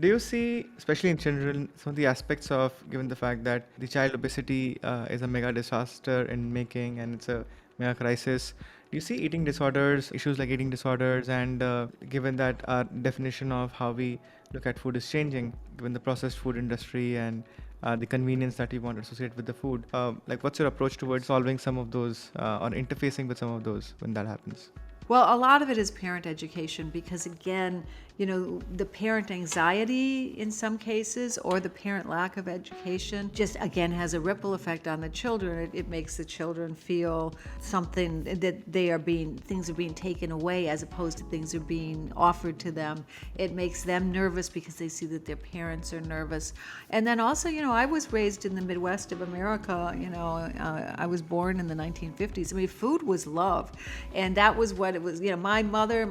Do you see, especially in children, some of the aspects of, given the fact that the child obesity is a mega disaster in making and it's a mega crisis? Do you see eating disorders, issues like eating disorders, and given that our definition of how we look at food is changing, given the processed food industry and the convenience that we want to associate with the food, like what's your approach towards solving some of those or interfacing with some of those when that happens? Well, a lot of it is parent education because, again, the parent anxiety in some cases or the parent lack of education just, again, has a ripple effect on the children. It makes the children feel something that things are being taken away as opposed to things are being offered to them. It makes them nervous because they see that their parents are nervous. And then also, I was raised in the Midwest of America. I was born in the 1950s. I mean, food was love. And that was what it was. My mother,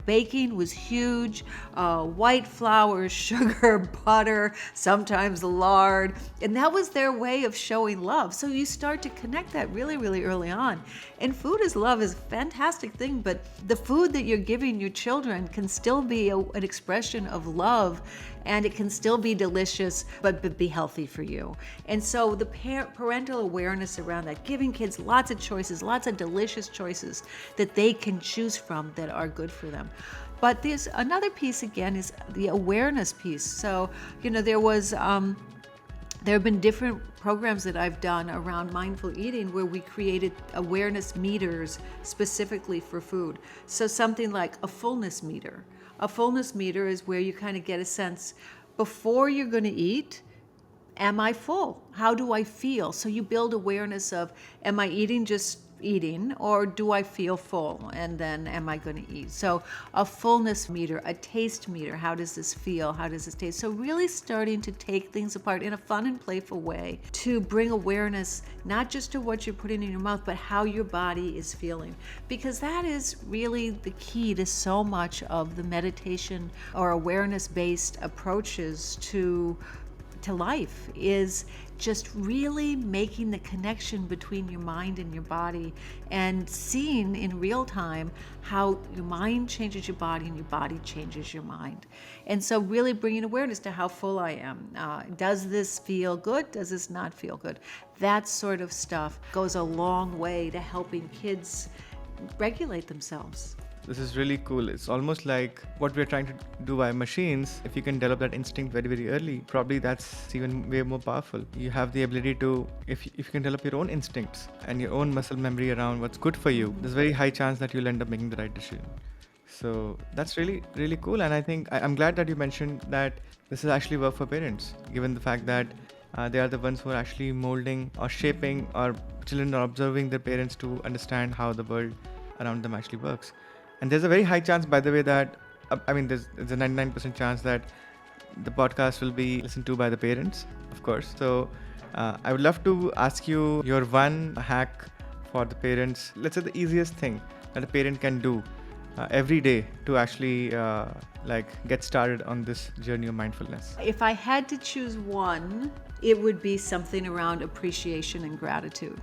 baking was huge. White flour, sugar, butter, sometimes lard. And that was their way of showing love. So you start to connect that really, really early on. And food is love is a fantastic thing, but the food that you're giving your children can still be an expression of love, and it can still be delicious, but be healthy for you. And so the parental awareness around that, giving kids lots of choices, lots of delicious choices that they can choose from that are good for them. But there's another piece, again, is the awareness piece. So, there have been different programs that I've done around mindful eating where we created awareness meters specifically for food. So something like a fullness meter. A fullness meter is where you kind of get a sense before you're going to eat, am I full? How do I feel? So you build awareness of, am I eating just eating, or do I feel full? And then am I going to eat? So a fullness meter, a taste meter. How does this feel? How does this taste? So really starting to take things apart in a fun and playful way to bring awareness, not just to what you're putting in your mouth, but how your body is feeling. Because that is really the key to so much of the meditation or awareness-based approaches to life, is just really making the connection between your mind and your body and seeing in real time how your mind changes your body and your body changes your mind. And so really bringing awareness to how full I am. Does this feel good? Does this not feel good? That sort of stuff goes a long way to helping kids regulate themselves. This is really cool. It's almost like what we're trying to do by machines. If you can develop that instinct very, very early, probably that's even way more powerful. You have the ability to, if you can develop your own instincts and your own muscle memory around what's good for you, there's a very high chance that you'll end up making the right decision. So that's really, really cool. And I think I'm glad that you mentioned that this is actually work for parents, given the fact that they are the ones who are actually molding or shaping, or children are observing their parents to understand how the world around them actually works. And there's a very high chance, by the way, that there's a 99% chance that the podcast will be listened to by the parents, of course. So I would love to ask you your one hack for the parents. Let's say the easiest thing that a parent can do every day to actually get started on this journey of mindfulness. If I had to choose one, it would be something around appreciation and gratitude.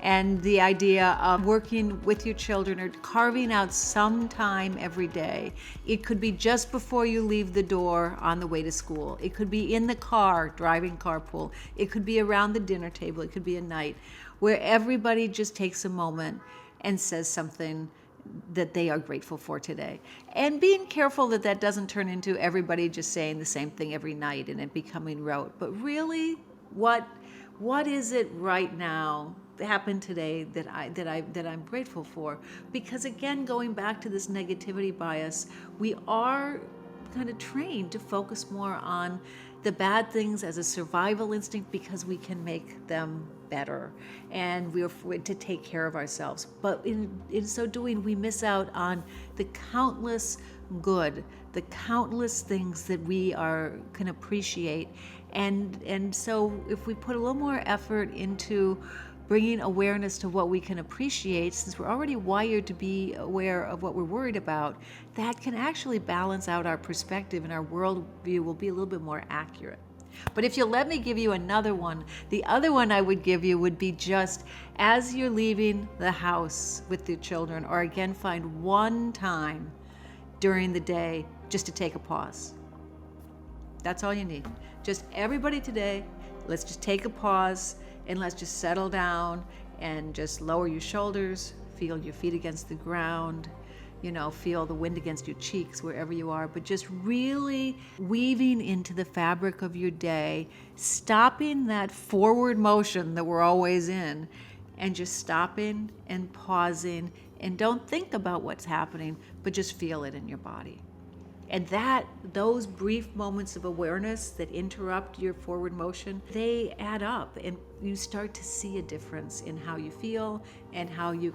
And the idea of working with your children or carving out some time every day. It could be just before you leave the door on the way to school. It could be in the car, driving carpool. It could be around the dinner table. It could be at night, where everybody just takes a moment and says something that they are grateful for today. And being careful that that doesn't turn into everybody just saying the same thing every night and it becoming rote. But really, what is it right now happened today that I'm grateful for? Because again, going back to this negativity bias, we are kind of trained to focus more on the bad things as a survival instinct because we can make them better and we're to take care of ourselves. But in so doing, we miss out on the countless good, the countless things that we can appreciate. And so if we put a little more effort into bringing awareness to what we can appreciate, since we're already wired to be aware of what we're worried about, that can actually balance out our perspective and our worldview will be a little bit more accurate. But if you'll let me give you another one, the other one I would give you would be just as you're leaving the house with your children, or again, find one time during the day just to take a pause. That's all you need. Just everybody today, let's just take a pause and let's just settle down and just lower your shoulders, feel your feet against the ground, feel the wind against your cheeks wherever you are, but just really weaving into the fabric of your day, stopping that forward motion that we're always in, and just stopping and pausing, and don't think about what's happening, but just feel it in your body. And those brief moments of awareness that interrupt your forward motion, they add up, and you start to see a difference in how you feel and how you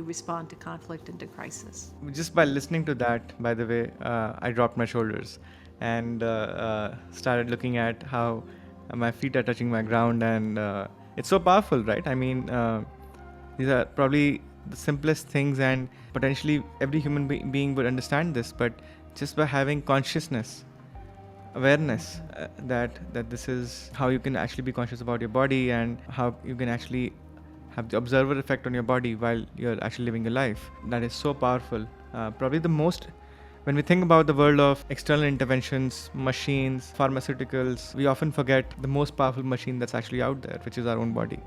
respond to conflict and to crisis. Just by listening to that, by the way, I dropped my shoulders and started looking at how my feet are touching my ground, and it's so powerful, right? I mean, these are probably the simplest things, and potentially every human being would understand this, but just by having consciousness, awareness, that this is how you can actually be conscious about your body, and how you can actually have the observer effect on your body while you're actually living your life. That is so powerful. Probably the most, when we think about the world of external interventions, machines, pharmaceuticals, we often forget the most powerful machine that's actually out there, which is our own body.